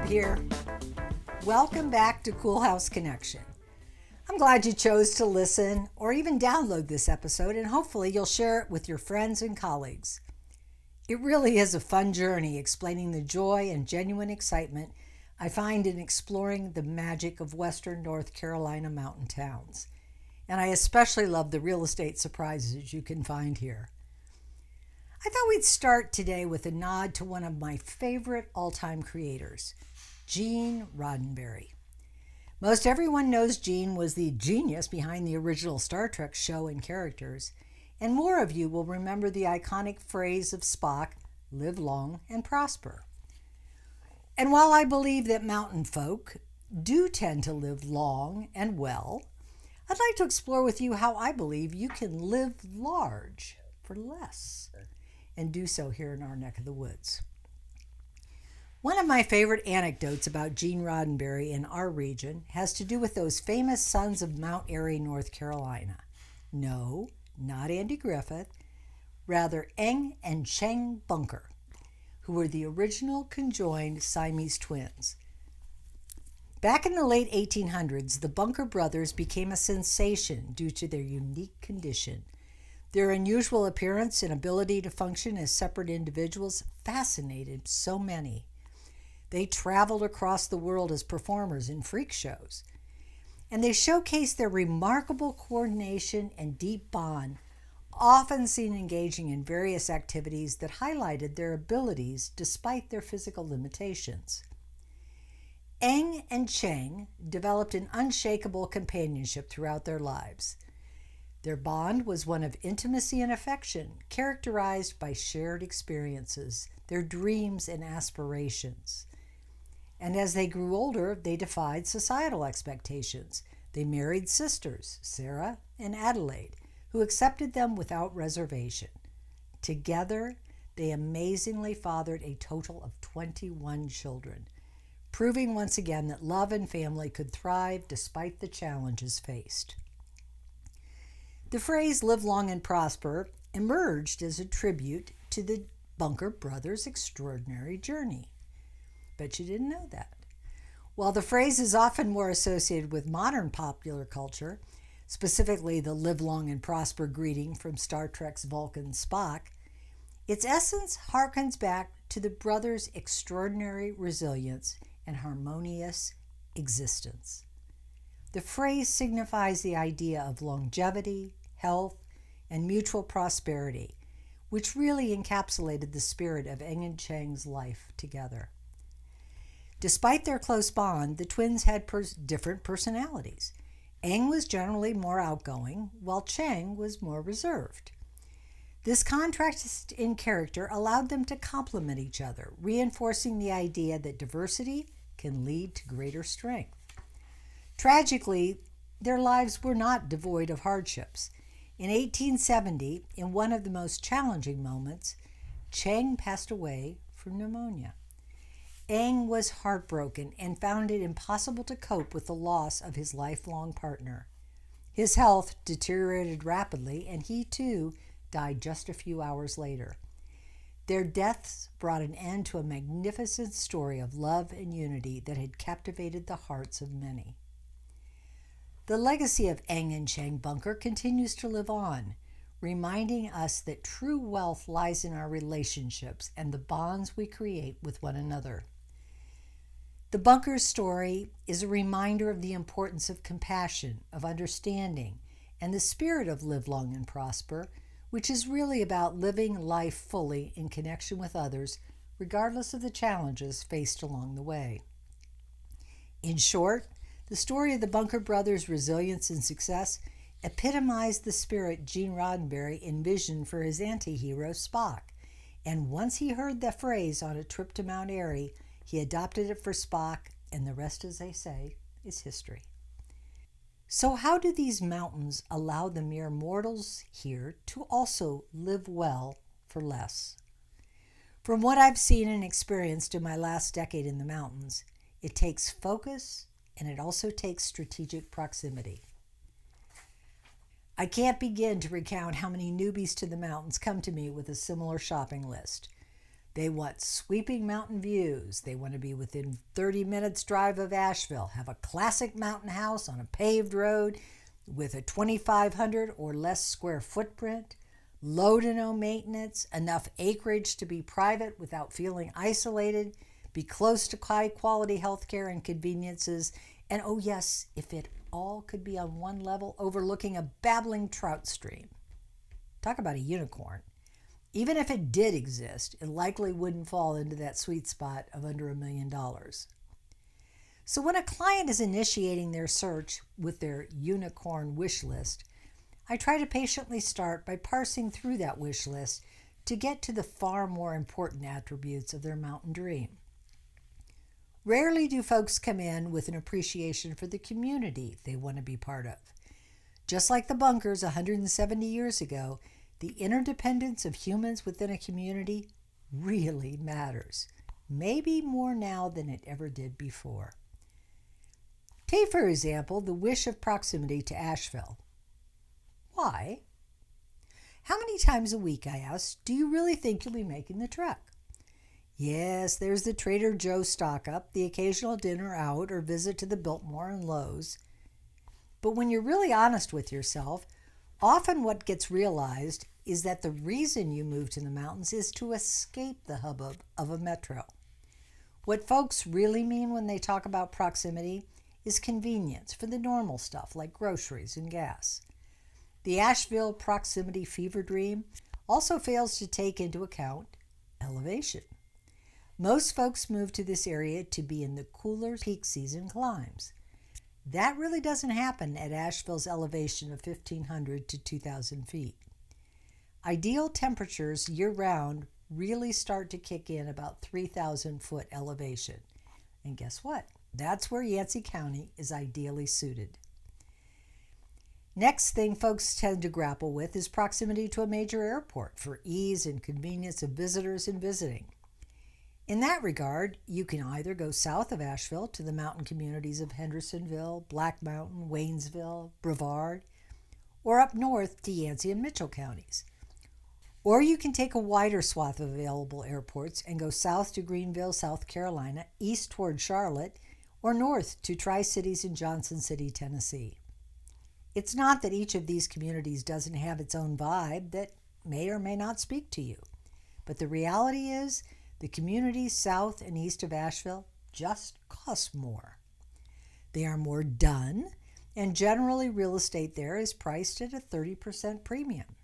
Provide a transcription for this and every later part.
Deb here. Welcome back to CoolHouseConnection. I'm glad you chose to listen or even download this episode, and hopefully you'll share it with your friends and colleagues. It really is a fun journey explaining the joy and genuine excitement I find in exploring the magic of Western North Carolina mountain towns. And I especially love the real estate surprises you can find here. I thought we'd start today with a nod to one of my favorite all-time creators, Gene Roddenberry. Most everyone knows Gene was the genius behind the original Star Trek show and characters, and more of you will remember the iconic phrase of Spock, "Live long and prosper." And while I believe that mountain folk do tend to live long and well, I'd like to explore with you how I believe you can live large for less, and do so here in our neck of the woods. One of my favorite anecdotes about Gene Roddenberry in our region has to do with those famous sons of Mount Airy, North Carolina. No, not Andy Griffith, rather Eng and Cheng Bunker, who were the original conjoined Siamese twins. Back in the late 1800s, the Bunker brothers became a sensation due to their unique condition. Their unusual appearance and ability to function as separate individuals fascinated so many. They traveled across the world as performers in freak shows, and they showcased their remarkable coordination and deep bond, often seen engaging in various activities that highlighted their abilities despite their physical limitations. Eng and Cheng developed an unshakable companionship throughout their lives. Their bond was one of intimacy and affection, characterized by shared experiences, their dreams and aspirations. And as they grew older, they defied societal expectations. They married sisters, Sarah and Adelaide, who accepted them without reservation. Together, they amazingly fathered a total of 21 children, proving once again that love and family could thrive despite the challenges faced. The phrase "live long and prosper" emerged as a tribute to the Bunker brothers' extraordinary journey. Bet you didn't know that. While the phrase is often more associated with modern popular culture, specifically the "live long and prosper" greeting from Star Trek's Vulcan Spock, its essence harkens back to the brothers' extraordinary resilience and harmonious existence. The phrase signifies the idea of longevity, health, and mutual prosperity, which really encapsulated the spirit of Eng and Cheng's life together. Despite their close bond, the twins had different personalities. Eng was generally more outgoing, while Cheng was more reserved. This contrast in character allowed them to complement each other, reinforcing the idea that diversity can lead to greater strength. Tragically, their lives were not devoid of hardships. In 1870, in one of the most challenging moments, Cheng passed away from pneumonia. Eng was heartbroken and found it impossible to cope with the loss of his lifelong partner. His health deteriorated rapidly, and he too died just a few hours later. Their deaths brought an end to a magnificent story of love and unity that had captivated the hearts of many. The legacy of Eng and Cheng Bunker continues to live on, reminding us that true wealth lies in our relationships and the bonds we create with one another. The Bunker's story is a reminder of the importance of compassion, of understanding, and the spirit of live long and prosper, which is really about living life fully in connection with others, regardless of the challenges faced along the way. In short, the story of the Bunker brothers' resilience and success epitomized the spirit Gene Roddenberry envisioned for his anti-hero Spock, and once he heard the phrase on a trip to Mount Airy, he adopted it for Spock, and the rest, as they say, is history. So how do these mountains allow the mere mortals here to also live well for less? From what I've seen and experienced in my last decade in the mountains, it takes focus and it also takes strategic proximity. I can't begin to recount how many newbies to the mountains come to me with a similar shopping list. They want sweeping mountain views. They want to be within 30 minutes drive of Asheville, have a classic mountain house on a paved road with a 2,500 or less square footprint, low to no maintenance, enough acreage to be private without feeling isolated, be close to high quality healthcare and conveniences, and oh yes, if it all could be on one level overlooking a babbling trout stream. Talk about a unicorn. Even if it did exist, it likely wouldn't fall into that sweet spot of under $1 million. So when a client is initiating their search with their unicorn wish list, I try to patiently start by parsing through that wish list to get to the far more important attributes of their mountain dream. Rarely do folks come in with an appreciation for the community they want to be part of. Just like the bunkers 170 years ago, the interdependence of humans within a community really matters, maybe more now than it ever did before. Take, for example, the wish of proximity to Asheville. Why? How many times a week, I ask, do you really think you'll be making the trek? Yes, there's the Trader Joe's stock-up, the occasional dinner out or visit to the Biltmore and Lowe's. But when you're really honest with yourself, often what gets realized is that the reason you move to the mountains is to escape the hubbub of a metro. What folks really mean when they talk about proximity is convenience for the normal stuff like groceries and gas. The Asheville proximity fever dream also fails to take into account elevation. Most folks move to this area to be in the cooler peak season climbs. That really doesn't happen at Asheville's elevation of 1,500 to 2,000 feet. Ideal temperatures year-round really start to kick in about 3,000 foot elevation. And guess what? That's where Yancey County is ideally suited. Next thing folks tend to grapple with is proximity to a major airport for ease and convenience of visitors and visiting. In that regard, you can either go south of Asheville to the mountain communities of Hendersonville, Black Mountain, Waynesville, Brevard, or up north to Yancey and Mitchell counties. Or you can take a wider swath of available airports and go south to Greenville, South Carolina, east toward Charlotte, or north to Tri-Cities and Johnson City, Tennessee. It's not that each of these communities doesn't have its own vibe that may or may not speak to you, but the reality is the communities south and east of Asheville just cost more. They are more done, and generally real estate there is priced at a 30% premium.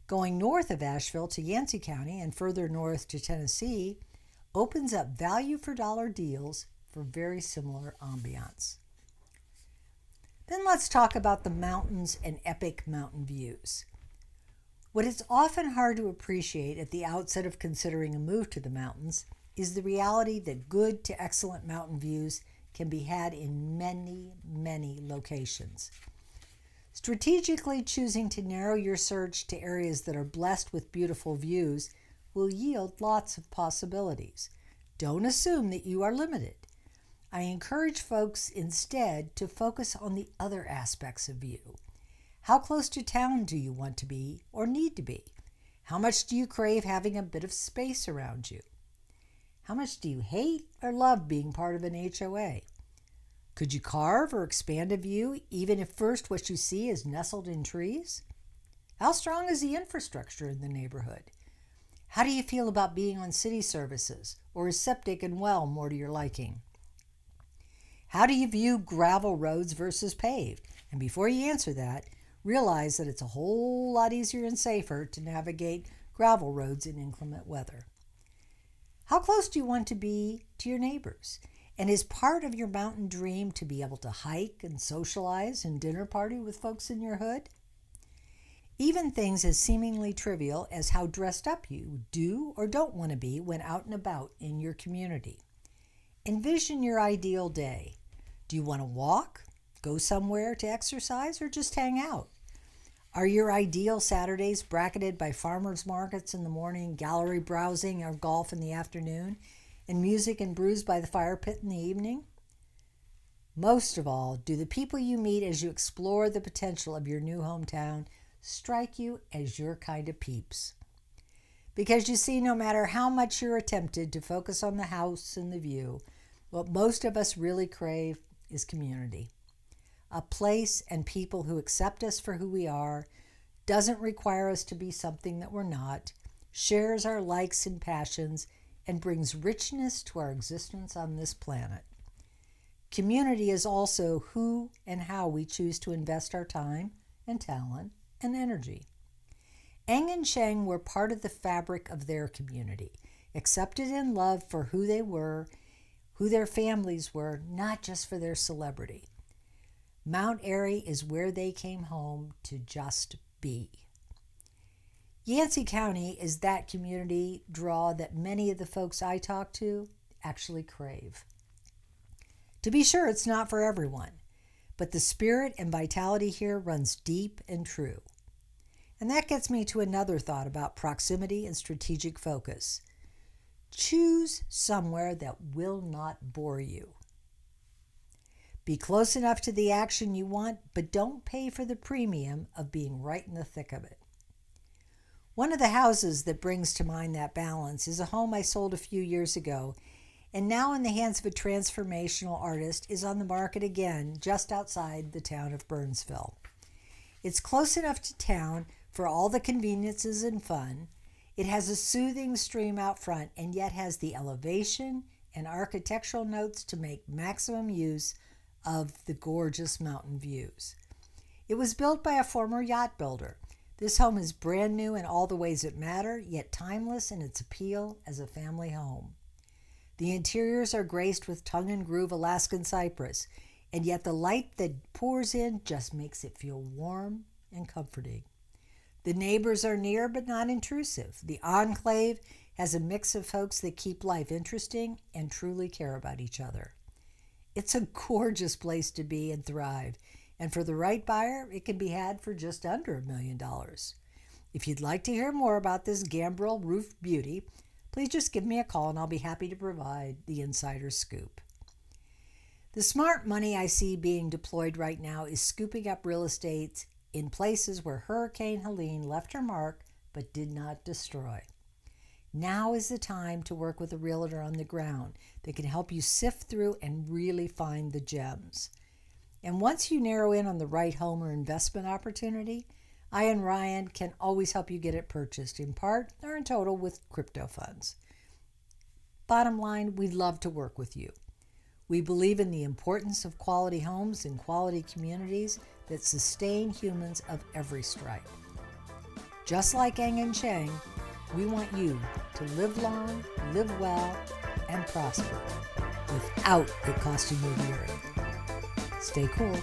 Going north of Asheville to Yancey County and further north to Tennessee opens up value for dollar deals for very similar ambiance. Then let's talk about the mountains and epic mountain views. What is often hard to appreciate at the outset of considering a move to the mountains is the reality that good to excellent mountain views can be had in many, many locations. Strategically choosing to narrow your search to areas that are blessed with beautiful views will yield lots of possibilities. Don't assume that you are limited. I encourage folks instead to focus on the other aspects of view. How close to town do you want to be or need to be? How much do you crave having a bit of space around you? How much do you hate or love being part of an HOA? Could you carve or expand a view even if first what you see is nestled in trees? How strong is the infrastructure in the neighborhood? How do you feel about being on city services, or is septic and well more to your liking? How do you view gravel roads versus paved? And before you answer that, realize that it's a whole lot easier and safer to navigate gravel roads in inclement weather. How close do you want to be to your neighbors? And is part of your mountain dream to be able to hike and socialize and dinner party with folks in your hood? Even things as seemingly trivial as how dressed up you do or don't want to be when out and about in your community. Envision your ideal day. Do you want to walk, go somewhere to exercise, or just hang out? Are your ideal Saturdays bracketed by farmers markets in the morning, gallery browsing, or golf in the afternoon, and music and brews by the fire pit in the evening? Most of all, do the people you meet as you explore the potential of your new hometown strike you as your kind of peeps? Because you see, no matter how much you're tempted to focus on the house and the view, what most of us really crave is community. A place and people who accept us for who we are, doesn't require us to be something that we're not, shares our likes and passions, and brings richness to our existence on this planet. Community is also who and how we choose to invest our time and talent and energy. Eng and Cheng were part of the fabric of their community, accepted and loved for who they were, who their families were, not just for their celebrity. Mount Airy is where they came home to just be. Yancey County is that community draw that many of the folks I talk to actually crave. To be sure, it's not for everyone, but the spirit and vitality here runs deep and true. And that gets me to another thought about proximity and strategic focus. Choose somewhere that will not bore you. Be close enough to the action you want, but don't pay for the premium of being right in the thick of it. One of the houses that brings to mind that balance is a home I sold a few years ago, and now in the hands of a transformational artist is on the market again just outside the town of Burnsville. It's close enough to town for all the conveniences and fun. It has a soothing stream out front and yet has the elevation and architectural notes to make maximum use of the gorgeous mountain views. It was built by a former yacht builder. This home is brand new in all the ways that matter, yet timeless in its appeal as a family home. The interiors are graced with tongue and groove Alaskan cypress, and yet the light that pours in just makes it feel warm and comforting. The neighbors are near but not intrusive. The enclave has a mix of folks that keep life interesting and truly care about each other. It's a gorgeous place to be and thrive, and for the right buyer, it can be had for just under $1 million. If you'd like to hear more about this gambrel roof beauty, please just give me a call and I'll be happy to provide the insider scoop. The smart money I see being deployed right now is scooping up real estate in places where Hurricane Helene left her mark but did not destroy. Now is the time to work with a realtor on the ground that can help you sift through and really find the gems. And once you narrow in on the right home or investment opportunity, I and Ryan can always help you get it purchased in part or in total with crypto funds. Bottom line, we'd love to work with you. We believe in the importance of quality homes and quality communities that sustain humans of every stripe. Just like Eng and Cheng, we want you to live long, live well, and prosper without it costing you the earth. Stay cool.